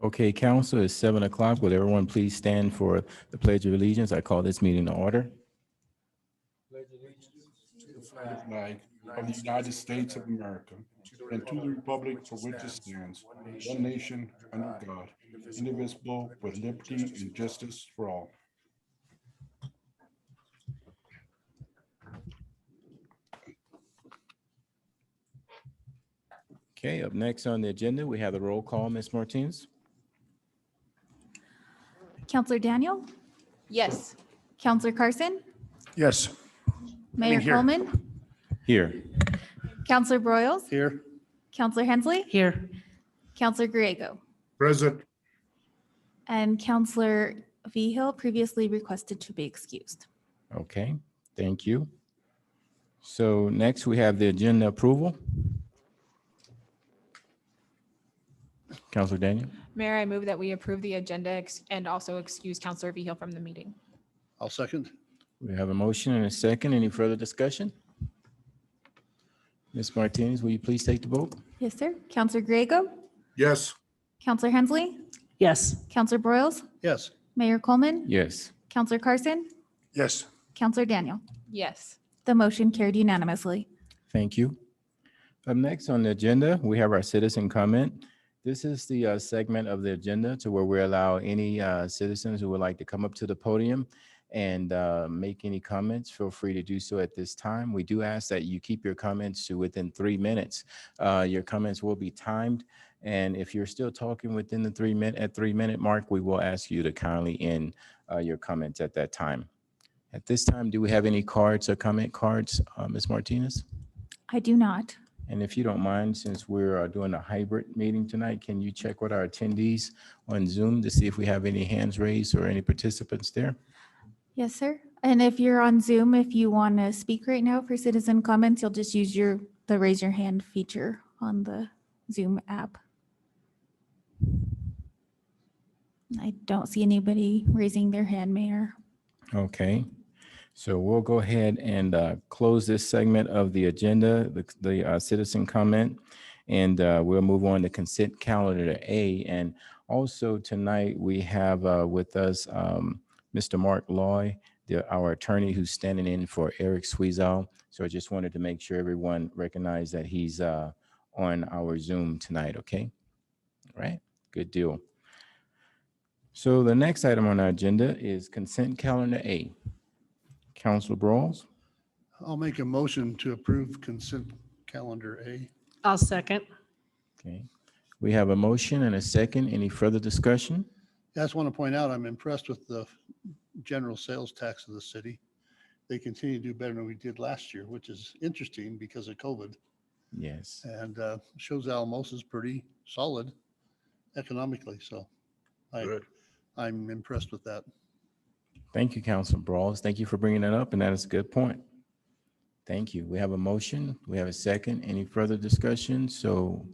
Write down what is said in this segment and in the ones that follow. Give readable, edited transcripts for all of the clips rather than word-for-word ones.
Okay, council, it's 7 o'clock. Would everyone please stand for the Pledge of Allegiance? I call this meeting to order. To the flag of the United States of America and to the republic for which it stands, one nation, under God, indivisible, with liberty and justice for all. Okay, up next on the agenda, we have the roll call. Ms. Martinez? Counselor Daniel, Yes. Counselor Carson, Yes. Mayor here. Coleman, Here. Counselor Broyles, Here. Counselor Hensley, Here. Counselor Griego, Present. and Counselor Vigil previously requested to be excused. Okay, thank you. So next we have the agenda approval. Counselor Daniel? Mayor, I move that we approve the agenda and also excuse Counselor Vigil from the meeting. I'll second. We have a motion and a second. Any further discussion? Ms. Martinez, will you please take the vote? Yes, sir. Counselor Griego, Yes. Counselor Hensley, Yes. Counselor Broyles, Yes. Mayor Coleman, Yes. Counselor Carson, Yes. Counselor Daniel. Yes. The motion carried unanimously. Thank you. Up next on the agenda, we have our citizen comment. This is the segment of the agenda to where we allow any citizens who would like to come up to the podium and make any comments. Feel free to do so at this time. We do ask that you keep your comments to within 3 minutes. Your comments will be timed. And if you're still talking within the 3-minute mark, we will ask you to kindly end your comments at that time. At this time, do we have any cards or comment cards, Ms. Martinez? I do not. And if you don't mind, since we're doing a hybrid meeting tonight, can you check with our attendees on Zoom to see if we have any hands raised or any participants there? Yes, sir. And if you're on Zoom, if you want to speak right now for citizen comments, you'll just use the raise your hand feature on the Zoom app. I don't see anybody raising their hand, Mayor. Okay, so we'll go ahead and close this segment of the agenda, the citizen comment, and we'll move on to consent calendar A. And also tonight we have with us Mr. Mark Loy, our attorney who's standing in for Eric Sweezow. So I just wanted to make sure everyone recognized that he's on our Zoom tonight, okay? All right, good deal. So the next item on our agenda is consent calendar A. Councilor Broyles? I'll make a motion to approve consent calendar A. I'll second. Okay, we have a motion and a second. Any further discussion? I just want to point out, I'm impressed with the general sales tax of the city. They continue to do better than we did last year, which is interesting because of COVID, Yes. and shows Alamosa is pretty solid economically. So I'm impressed with that. Thank you, Councilor Broyles. Thank you for bringing that up, and that is a good point. Thank you. We have a motion. We have a second. Any further discussion? So,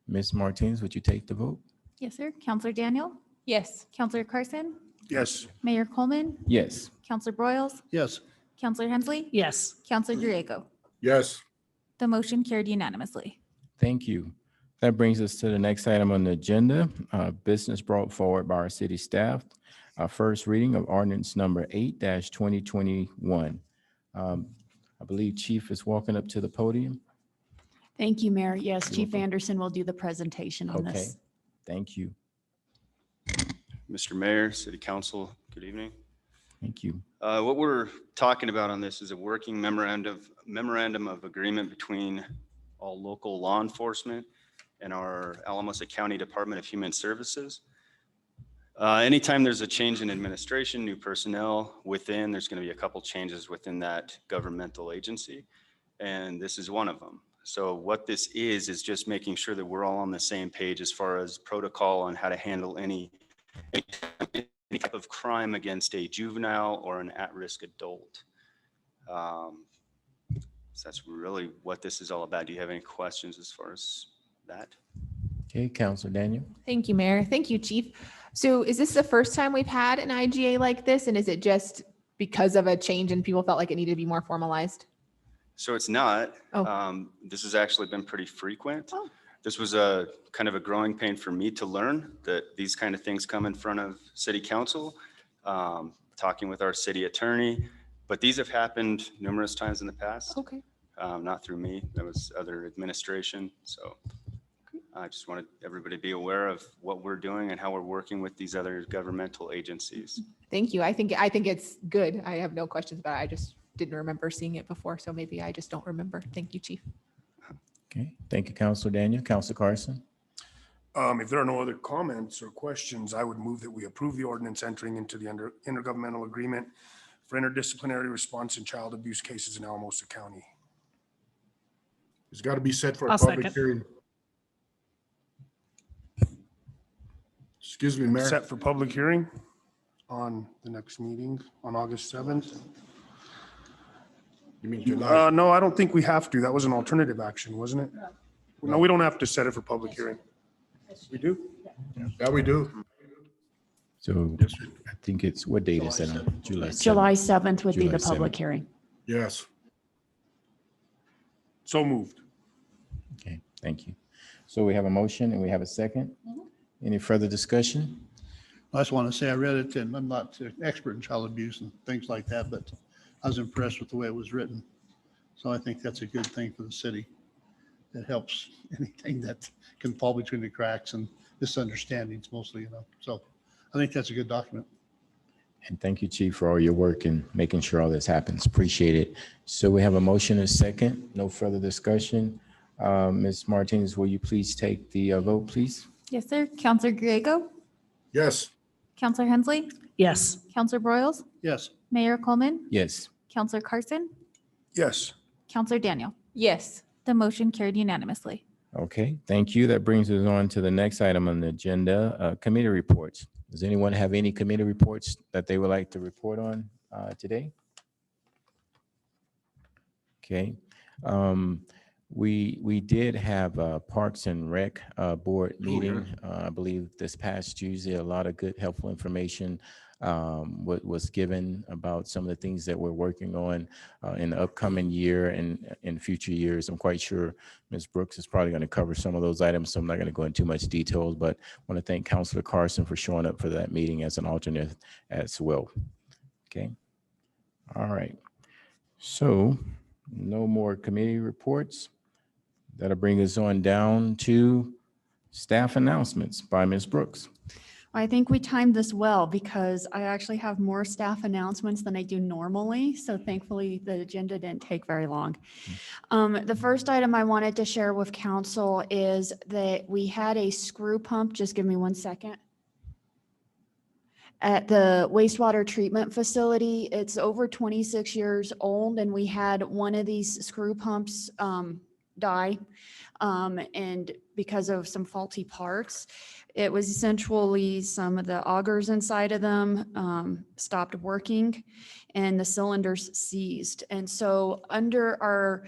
Ms. Martinez, would you take the vote? Yes, sir. Counselor Daniel, Yes. Counselor Carson, Yes. Mayor Coleman, Yes. Counselor Broyles, Yes. Counselor Hensley, Yes. Counselor Griego. Yes. The motion carried unanimously. Thank you. That brings us to the next item on the agenda, business brought forward by our city staff. First reading of ordinance number 8-2021. I believe Chief is walking up to the podium. Thank you, Mayor. Yes, You're Chief welcome. Anderson will do the presentation on Okay, this. thank you. Mr. Mayor, City Council, good evening. Thank you. What we're talking about on this is a working memorandum of agreement between all local law enforcement and our Alamosa County Department of Human Services. Anytime there's a change in administration, new personnel within, there's going to be a couple changes within that governmental agency, and this is one of them. So what this is just making sure that we're all on the same page as far as protocol on how to handle any type of crime against a juvenile or an at-risk adult. So that's really what this is all about. Do you have any questions as far as that? Okay, Councilor Daniel. Thank you, Mayor. Thank you, Chief. So is this the first time we've had an IGA like this? And is it just because of a change and people felt like it needed to be more formalized? So it's not. Oh. This has actually been pretty frequent. Oh. This was a kind of a growing pain for me to learn that these kind of things come in front of City Council, talking with our city attorney, but these have happened numerous times in the past. Okay. Not through me, that was other administration. So I just wanted everybody to be aware of what we're doing and how we're working with these other governmental agencies. Thank you. I think it's good. I have no questions about it. I just didn't remember seeing it before, so maybe I just don't remember. Thank you, Chief. Okay, thank you, Counselor Daniel. Counselor Carson? If there are no other comments or questions, I would move that we approve the ordinance entering into the intergovernmental agreement for interdisciplinary response in child abuse cases in Alamosa County. It's got to be set for a I'll public second. hearing. Excuse me, Mayor. Set for public hearing on the next meeting on August 7th. You mean July? No, I don't think we have to. That was an alternative action, wasn't it? No, we don't have to set it for public hearing. We do? Yeah, we do. So Yes, sir. I think it's, what date is that on? July 7th? July 7th would be July the public 7th. hearing. Yes. So moved. Okay, thank you. So we have a motion and we have a second. Any further discussion? I just want to say I read it, and I'm not an expert in child abuse and things like that, but I was impressed with the way it was written. So I think that's a good thing for the city. It helps anything that can fall between the cracks and misunderstandings mostly, you know. So I think that's a good document. And thank you, Chief, for all your work in making sure all this happens. Appreciate it. So we have a motion and a second. No further discussion. Ms. Martinez, will you please take the vote, please? Yes, sir. Counselor Griego, Yes. Counselor Hensley, Yes. Counselor Broyles, Yes. Mayor Coleman, Yes. Counselor Carson, Yes. Counselor Daniel. Yes. The motion carried unanimously. Okay, thank you. That brings us on to the next item on the agenda, committee reports. Does anyone have any committee reports that they would like to report on today? Okay. We did have a Parks and Rec board meeting, I believe this past Tuesday. A lot of good, helpful information was given about some of the things that we're working on in the upcoming year and in future years. I'm quite sure Ms. Brooks is probably going to cover some of those items, so I'm not going to go into too much details, but I want to thank Councilor Carson for showing up for that meeting as an alternate as well. Okay. All right. So no more committee reports. That'll bring us on down to staff announcements by Ms. Brooks. I think we timed this well because I actually have more staff announcements than I do normally. So thankfully, the agenda didn't take very long. The first item I wanted to share with council is that we had a screw pump. Just give me 1 second. At the wastewater treatment facility, it's over 26 years old, and we had one of these screw pumps die, and because of some faulty parts. It was essentially some of the augers inside of them stopped working and the cylinders seized. And so under our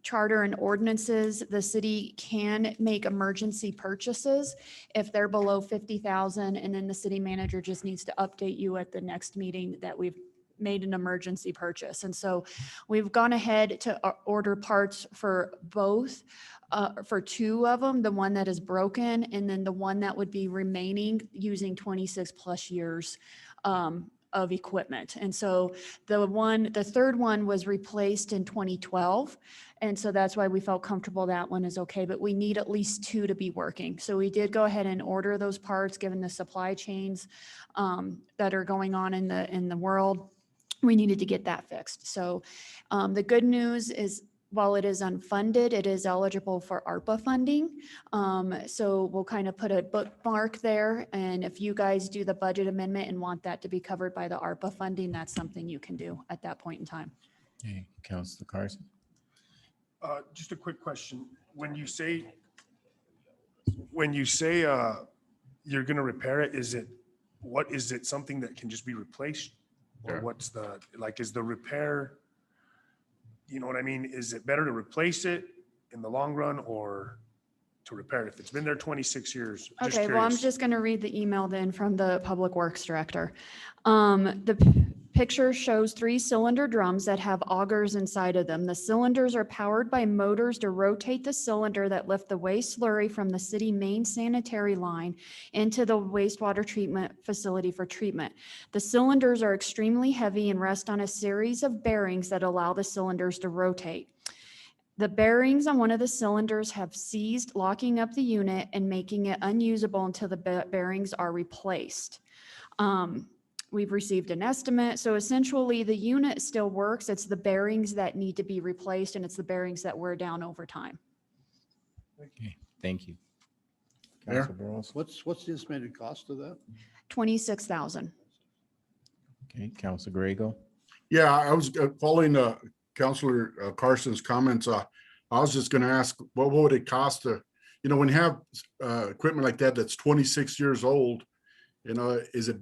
charter and ordinances, the city can make emergency purchases if they're below 50,000, and then the city manager just needs to update you at the next meeting that we've made an emergency purchase. And so we've gone ahead to order parts for both, for 2 of them, the one that is broken and then the one that would be remaining using 26 plus years of equipment. And so the third one was replaced in 2012. And so that's why we felt comfortable that one is okay, but we need at least 2 to be working. So we did go ahead and order those parts, given the supply chains that are going on in the world. We needed to get that fixed. So the good news is, while it is unfunded, it is eligible for ARPA funding. So we'll kind of put a bookmark there. And if you guys do the budget amendment and want that to be covered by the ARPA funding, that's something you can do at that point in time. Okay, Councilor Carson. Just a quick question. When you say you're going to repair it, is it something that can just be replaced? Or Yeah. is the repair, you know what I mean? Is it better to replace it in the long run, or to repair it? If it's been there 26 years, just Okay, well, I'm curious. just going to read the email then from the Public Works Director. The picture shows 3 cylinder drums that have augers inside of them. The cylinders are powered by motors to rotate the cylinder that lift the waste slurry from the city main sanitary line into the wastewater treatment facility for treatment. The cylinders are extremely heavy and rest on a series of bearings that allow the cylinders to rotate. The bearings on one of the cylinders have seized, locking up the unit and making it unusable until the bearings are replaced. We've received an estimate. So essentially the unit still works. It's the bearings that need to be replaced, and it's the bearings that wear down over time. Okay, thank you. Mayor? Council Burrows. What's the estimated cost of that? 26,000. Okay, Council Grego. Yeah, I was following Councilor Carson's comments. I was just gonna ask, what would it cost to, when you have equipment like that that's 26 years old, is it,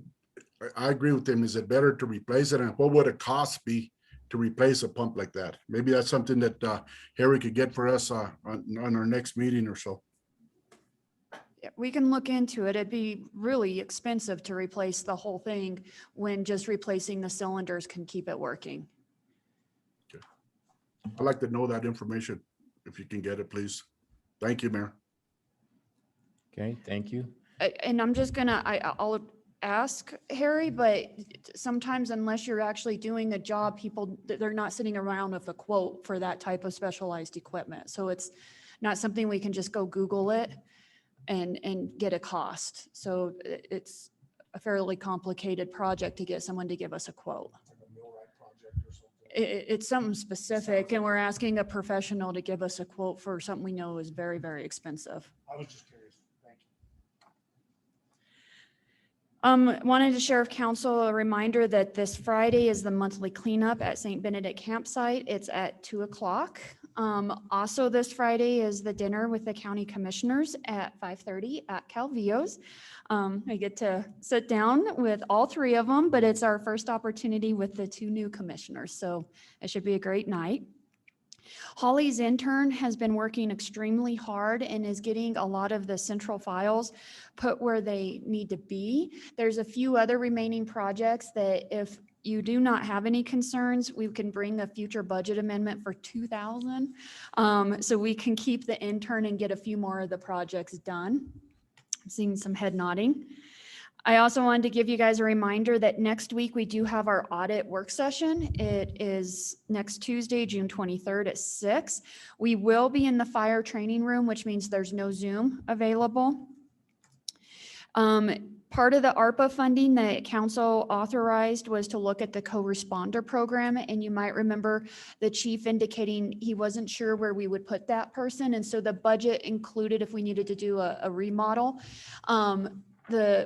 I agree with him, is it better to replace it? And what would it cost be to replace a pump like that? Maybe that's something that Harry could get for us on our next meeting or so. Yeah, we can look into it. It'd be really expensive to replace the whole thing when just replacing the cylinders can keep it working. I'd like to know that information, if you can get it, please. Thank you, Mayor. Okay, thank you. And I'm just gonna, I'll ask Harry, but sometimes unless you're actually doing a job, people, they're not sitting around with a quote for that type of specialized equipment. So it's not something we can just go Google it and get a cost. So it's a fairly complicated project to get someone to give us a quote. It's something specific, and we're asking a professional to give us a quote for something we know is very, very expensive. I was just curious. Thank you. Wanted to share with council a reminder that this Friday is the monthly cleanup at St. Benedict Campsite. It's at 2:00. Also this Friday is the dinner with the county commissioners at 5:30 at Calvillo's. I get to sit down with all 3 of them, but it's our first opportunity with the 2 new commissioners. So it should be a great night. Holly's intern has been working extremely hard and is getting a lot of the central files put where they need to be. There's a few other remaining projects that if you do not have any concerns, we can bring a future budget amendment for 2,000. So we can keep the intern and get a few more of the projects done. I'm seeing some head nodding. I also wanted to give you guys a reminder that next week we do have our audit work session. It is next Tuesday, June 23rd at 6. We will be in the fire training room, which means there's no Zoom available. Part of the ARPA funding that council authorized was to look at the co-responder program. And you might remember the chief indicating he wasn't sure where we would put that person. And so the budget included if we needed to do a remodel.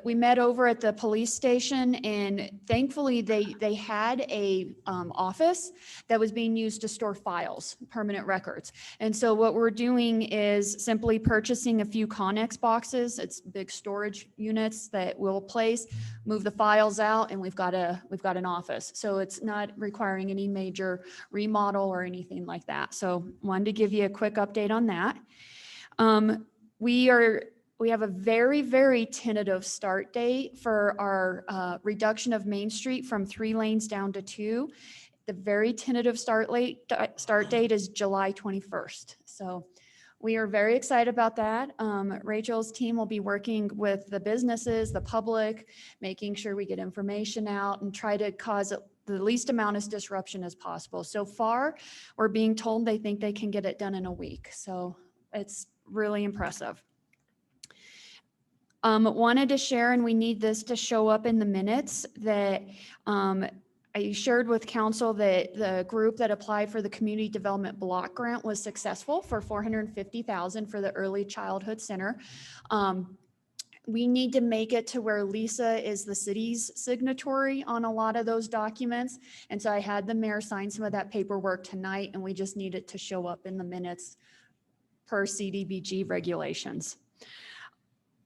We met over at the police station, and thankfully they had a office that was being used to store files, permanent records. And so what we're doing is simply purchasing a few Connex boxes. It's big storage units that we'll place, move the files out, and we've got an office. So it's not requiring any major remodel or anything like that. So wanted to give you a quick update on that. We have a very, very tentative start date for our reduction of Main Street from 3 lanes down to 2. The very tentative start date is July 21st. So we are very excited about that. Rachel's team will be working with the businesses, the public, making sure we get information out and try to cause the least amount of disruption as possible. So far, we're being told they think they can get it done in a week. So it's really impressive. Wanted to share, and we need this to show up in the minutes, that I shared with council that the group that applied for the community development block grant was successful for $450,000 for the early childhood center. We need to make it to where Lisa is the city's signatory on a lot of those documents. And so I had the mayor sign some of that paperwork tonight, and we just need it to show up in the minutes per CDBG regulations.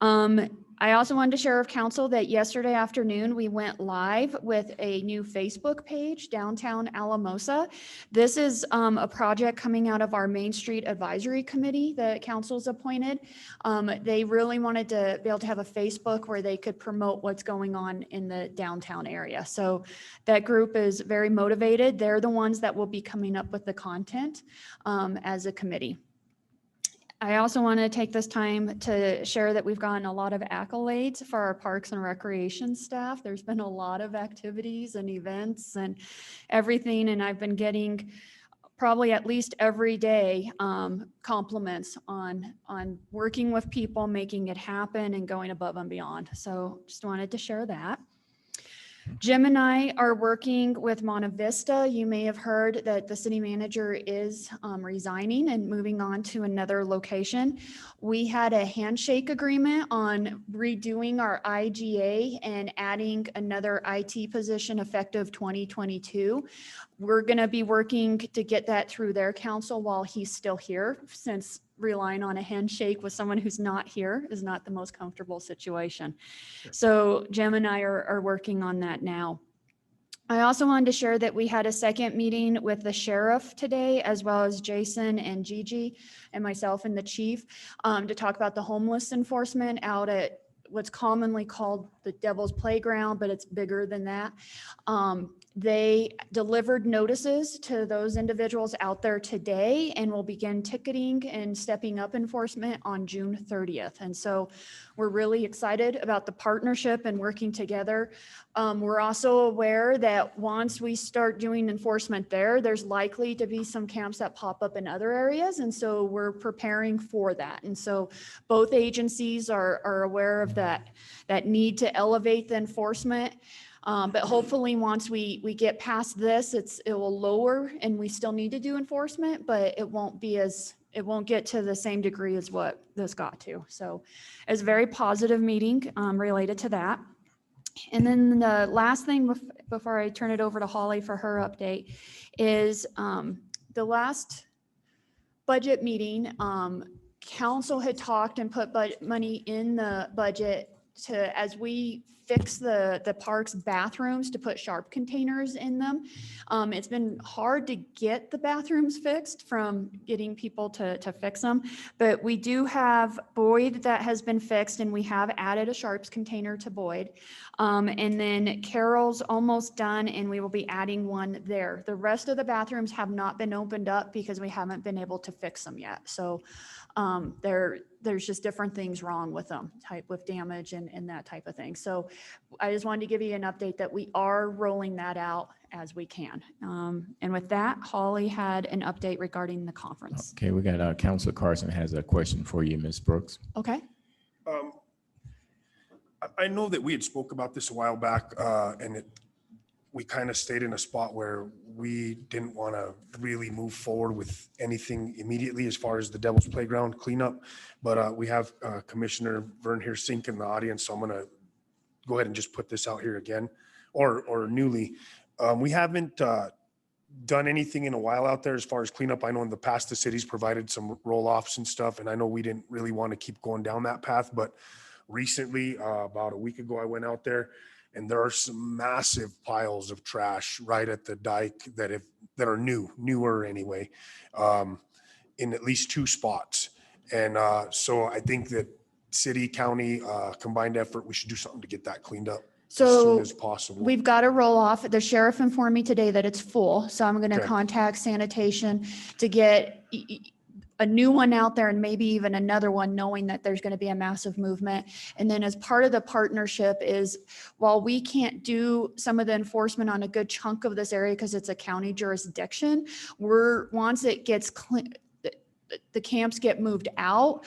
I also wanted to share with council that yesterday afternoon, we went live with a new Facebook page, Downtown Alamosa. This is a project coming out of our Main Street Advisory Committee that council's appointed. They really wanted to be able to have a Facebook where they could promote what's going on in the downtown area. So that group is very motivated. They're the ones that will be coming up with the content as a committee. I also want to take this time to share that we've gotten a lot of accolades for our parks and recreation staff. There's been a lot of activities and events and everything, and I've been getting probably at least every day compliments on working with people, making it happen, and going above and beyond. So just wanted to share that. Jim and I are working with Vista. You may have heard that the city manager is resigning and moving on to another location. We had a handshake agreement on redoing our IGA and adding another IT position effective 2022. We're going to be working to get that through their council while he's still here, since relying on a handshake with someone who's not here is not the most comfortable situation. So Jim and I are working on that now. I also wanted to share that we had a second meeting with the sheriff today, as well as Jason and Gigi and myself and the chief, to talk about the homeless enforcement out at what's commonly called the Devil's Playground, but it's bigger than that. They delivered notices to those individuals out there today and will begin ticketing and stepping up enforcement on June 30th. And so we're really excited about the partnership and working together. We're also aware that once we start doing enforcement there, there's likely to be some camps that pop up in other areas. And so we're preparing for that. And so both agencies are aware of that need to elevate the enforcement. But hopefully once we get past this, it will lower, and we still need to do enforcement, but it won't get to the same degree as what this got to. So it's a very positive meeting related to that. And then the last thing before I turn it over to Holly for her update is the last budget meeting, council had talked and put money in the budget as we fix the park's bathrooms, to put sharp containers in them. It's been hard to get the bathrooms fixed from getting people to fix them, but we do have Boyd that has been fixed, and we have added a sharps container to Boyd. And then Carroll's almost done, and we will be adding one there. The rest of the bathrooms have not been opened up because we haven't been able to fix them yet. So there's just different things wrong with them, with damage and that type of thing. So I just wanted to give you an update that we are rolling that out as we can. And with that, Holly had an update regarding the conference. Okay, we got Councilor Carson has a question for you, Ms. Brooks. Okay. I know that we had spoke about this a while back, and we kind of stayed in a spot where we didn't want to really move forward with anything immediately as far as the Devil's Playground cleanup. But we have Commissioner Vern here Sink in the audience, so I'm going to go ahead and just put this out here again, or newly. We haven't done anything in a while out there as far as cleanup. I know in the past the city's provided some roll-offs and stuff, and I know we didn't really want to keep going down that path, but recently, about a week ago, I went out there, and there are some massive piles of trash right at the dike that are newer anyway, in at least 2 spots. And so I think that city, county, combined effort, we should do something to get that cleaned up as soon as possible. We've got to roll off. The sheriff informed me today that it's full. So I'm going to Okay. contact sanitation to get a new one out there, and maybe even another one, knowing that there's going to be a massive movement. And then as part of the partnership is, while we can't do some of the enforcement on a good chunk of this area because it's a county jurisdiction, once it gets clean, the camps get moved out,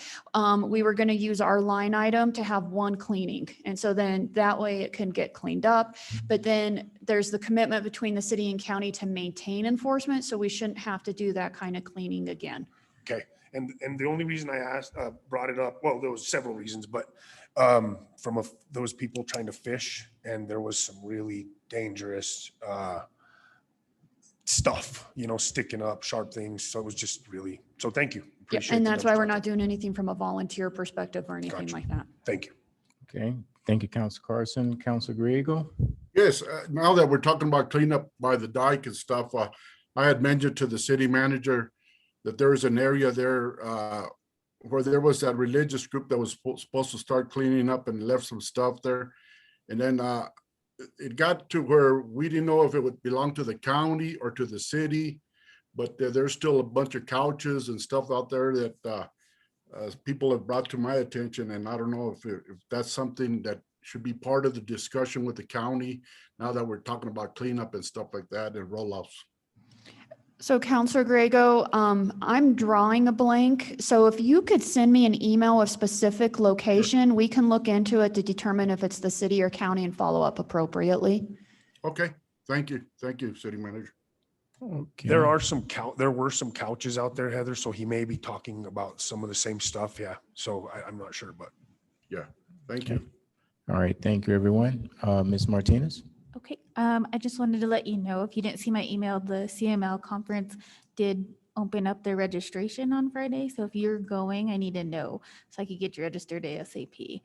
we were going to use our line item to have one cleaning. And so then that way it can get cleaned up. But then there's the commitment between the city and county to maintain enforcement. So we shouldn't have to do that kind of cleaning again. Okay. And the only reason I brought it up, well, there was several reasons, but from those people trying to fish, and there was some really dangerous stuff, sticking up, sharp things. So it was just really, so thank you. Yep. Appreciate And the that's why we're dumpster. not doing anything from a volunteer perspective or anything Gotcha. like that. Thank you. Okay, thank you, Council Carson. Council Griego? Yes, now that we're talking about cleanup by the dike and stuff, I had mentioned to the city manager that there is an area there where there was that religious group that was supposed to start cleaning up and left some stuff there. And then it got to where we didn't know if it would belong to the county or to the city, but there's still a bunch of couches and stuff out there that people have brought to my attention. And I don't know if that's something that should be part of the discussion with the county now that we're talking about cleanup and stuff like that and roll-offs. So Counselor Grego, I'm drawing a blank. So if you could send me an email of specific location, we can look into it to determine if it's the city or county and follow up appropriately. Okay, thank you, city manager. Okay. There were some couches out there, Heather, so he may be talking about some of the same stuff. Yeah. So I'm not sure, but. Yeah, thank you. All right, thank you, everyone. Ms. Martinez? Okay, I just wanted to let you know, if you didn't see my email, the CML conference did open up their registration on Friday. So if you're going, I need to know so I could get you registered ASAP.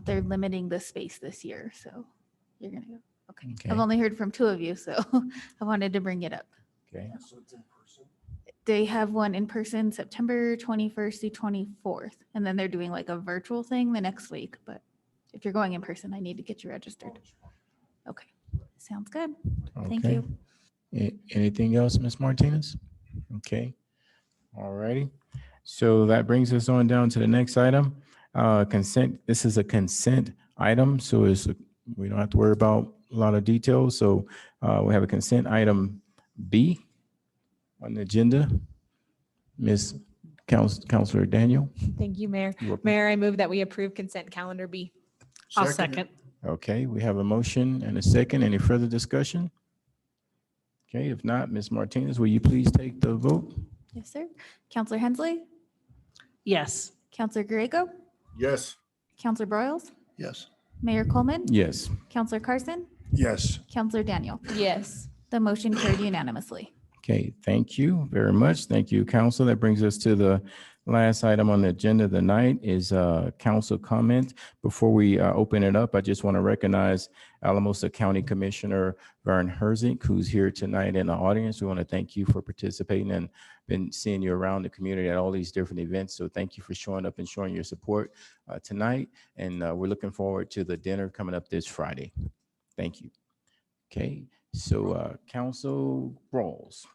They're limiting the space this year, so you're gonna go. Okay, Okay. I've only heard from 2 of you, so I wanted to bring it up. Okay, They have one in person September 21st through 24th, and then they're doing like a virtual thing the next week. But if you're going in person, I need to get you registered. Okay, sounds good. Thank okay. you. Anything else, Ms. Martinez? Okay, all righty. So that brings us on down to the next item. Consent, this is a consent item, so we don't have to worry about a lot of details. So we have a consent item B on the agenda. Ms. Counselor Daniel? Thank you, Mayor. You're welcome. Mayor, I move that we approve consent calendar B. I'll second. Okay, we have a motion and a second. Any further discussion? Okay, if not, Ms. Martinez, will you please take the vote? Yes, sir. Counselor Hensley, Yes. Counselor Griego, Yes, Counselor Broyles, Yes. Mayor Coleman, Yes. Counselor Carson, Yes. Counselor Daniel. Yes. The motion carried unanimously. Okay, thank you very much. Thank you, council. That brings us to the last item on the agenda of the night is council comment. Before we open it up, I just want to recognize Alamosa County Commissioner Vern Herzig, who's here tonight in the audience. We want to thank you for participating and been seeing you around the community at all these different events. So thank you for showing up and showing your support tonight. And we're looking forward to the dinner coming up this Friday. Thank you. Okay, so Council Rawls.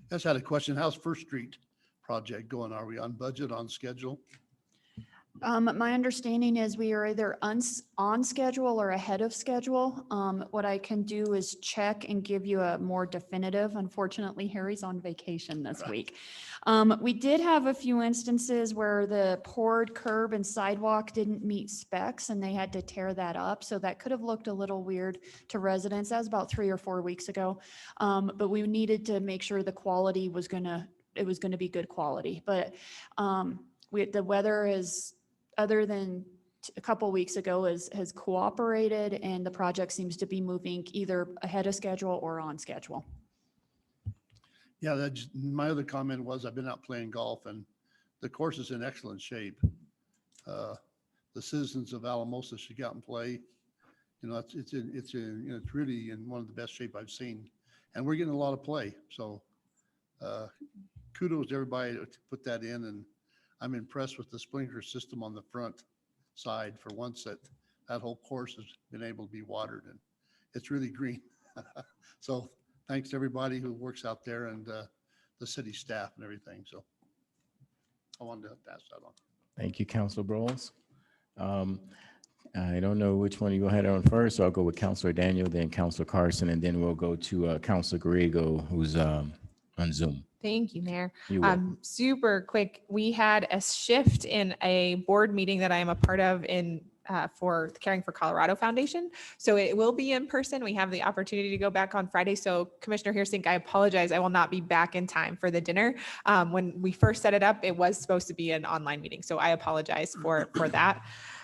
Just had a question. How's First Street project going? Are we on budget, on schedule? My understanding is we are either on schedule or ahead of schedule. What I can do is check and give you a more definitive. Unfortunately, Harry's on vacation this week. We did have a few instances where the poured curb and sidewalk didn't meet specs and they had to tear that up. So that could have looked a little weird to residents. That was about 3 or 4 weeks ago. But we needed to make sure the quality was gonna be good quality. But the weather is, other than a couple weeks ago, has cooperated and the project seems to be moving either ahead of schedule or on schedule. Yeah, my other comment was I've been out playing golf and the course is in excellent shape. The citizens of Alamosa should get out and play. You know, it's really in one of the best shape I've seen, and we're getting a lot of play. So kudos to everybody to put that in, and I'm impressed with the sprinkler system on the front side. For once, that whole course has been able to be watered, and it's really green. So thanks to everybody who works out there and the city staff and everything. So I wanted to pass that on. Thank you, Councilor Brawls. I don't know which one you go ahead on first, so I'll go with Councilor Daniel, then Councilor Carson, and then we'll go to Councilor Griego, who's on Zoom. Thank you, Mayor. You're welcome. Super quick. We had a shift in a board meeting that I am a part of for the Caring for Colorado Foundation. So it will be in person. We have the opportunity to go back on Friday. So Commissioner Hersink, I apologize. I will not be back in time for the dinner. When we first set it up, it was supposed to be an online meeting. So I apologize for that.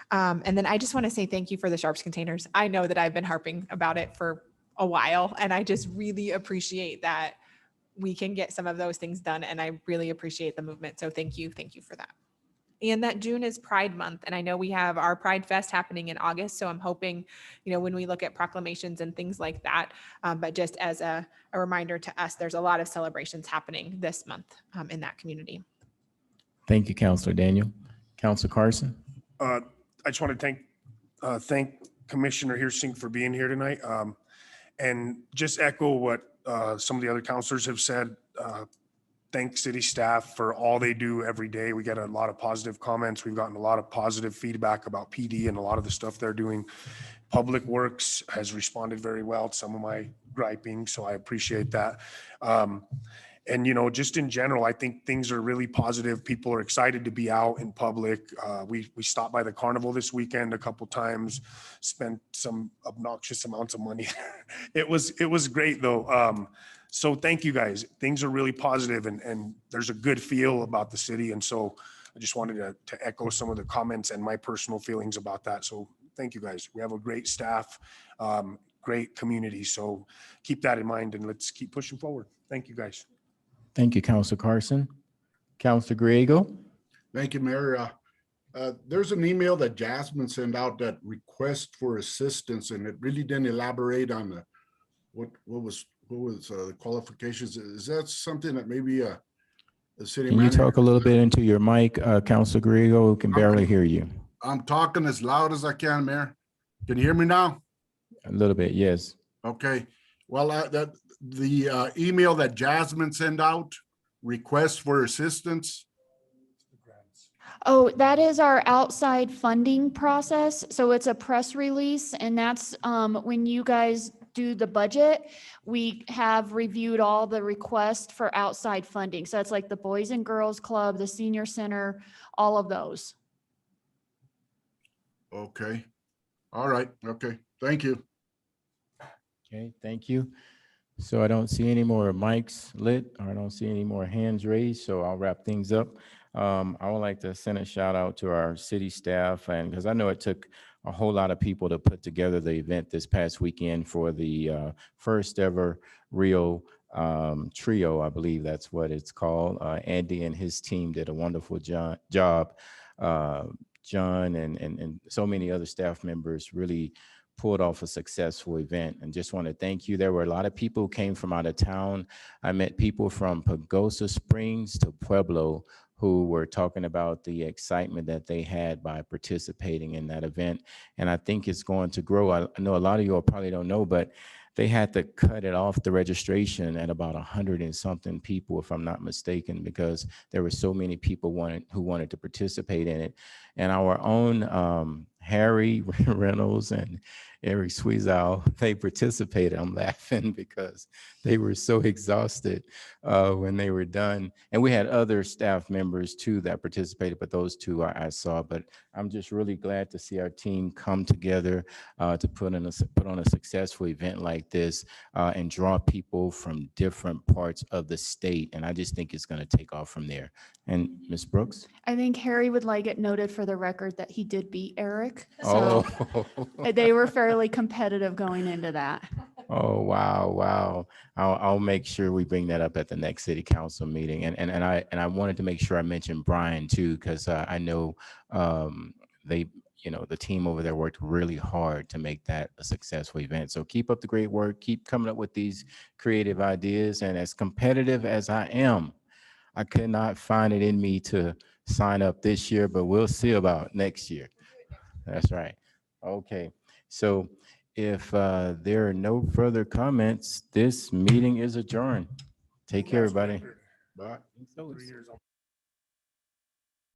And then I just want to say thank you for the Sharps containers. I know that I've been harping about it for a while, and I just really appreciate that we can get some of those things done. And I really appreciate the movement. So thank you for that. and that June is Pride Month. And I know we have our Pride Fest happening in August. So I'm hoping, when we look at proclamations and things like that, but just as a reminder to us, there's a lot of celebrations happening this month in that community. Thank you, Counselor Daniel. Counselor Carson? I just want to thank Commissioner Heersing for being here tonight. And just echo what some of the other counselors have said. Thank city staff for all they do every day. We get a lot of positive comments. We've gotten a lot of positive feedback about PD and a lot of the stuff they're doing. Public Works has responded very well to some of my griping, so I appreciate that. And, just in general, I think things are really positive. People are excited to be out in public. We stopped by the carnival this weekend a couple times, spent some obnoxious amounts of money. It was great though. So thank you guys. Things are really positive and there's a good feel about the city. And so I just wanted to echo some of the comments and my personal feelings about that. So thank you guys. We have a great staff, great community. So keep that in mind and let's keep pushing forward. Thank you guys. Thank you, Counselor Carson. Counselor Griego? Thank you, Mayor. There's an email that Jasmine sent out that request for assistance, and it really didn't elaborate on what was the qualifications. Is that something that maybe the city Can you manager? talk a little bit into your mic, Counselor Griego? We can barely hear you. I'm talking as loud as I can, Mayor. Can you hear me now? A little bit, yes. Okay. Well, the email that Jasmine sent out, request for assistance. Oh, that is our outside funding process. So it's a press release, and that's when you guys do the budget, we have reviewed all the requests for outside funding. So it's like the Boys and Girls Club, the Senior Center, all of those. Okay. All right. Okay. Thank you. Okay, thank you. So I don't see any more mics lit, or I don't see any more hands raised, so I'll wrap things up. I would like to send a shout out to our city staff, and because I know it took a whole lot of people to put together the event this past weekend for the first ever Rio Trio, I believe that's what it's called. Andy and his team did a wonderful job. John and so many other staff members really pulled off a successful event, and just want to thank you. There were a lot of people who came from out of town. I met people from Pagosa Springs to Pueblo who were talking about the excitement that they had by participating in that event. And I think it's going to grow. I know a lot of you all probably don't know, but they had to cut it off the registration at about 100 and something people, if I'm not mistaken, because there were so many people who wanted to participate in it. And our own Harry Reynolds and Eric Sweezow, they participated. I'm laughing because they were so exhausted when they were done. And we had other staff members too that participated, but those two I saw. But I'm just really glad to see our team come together to put on a successful event like this and draw people from different parts of the state. And I just think it's going to take off from there. And Ms. Brooks? I think Harry would like it noted for the record that he did beat Eric. So Oh. they were fairly competitive going into that. Oh, wow. I'll make sure we bring that up at the next city council meeting. And I wanted to make sure I mentioned Brian too, because I know they, the team over there worked really hard to make that a successful event. So keep up the great work, keep coming up with these creative ideas. And as competitive as I am, I could not find it in me to sign up this year, but we'll see about next year. That's right. Okay. So if there are no further comments, this meeting is adjourned. Take care, everybody. Bye. So it's-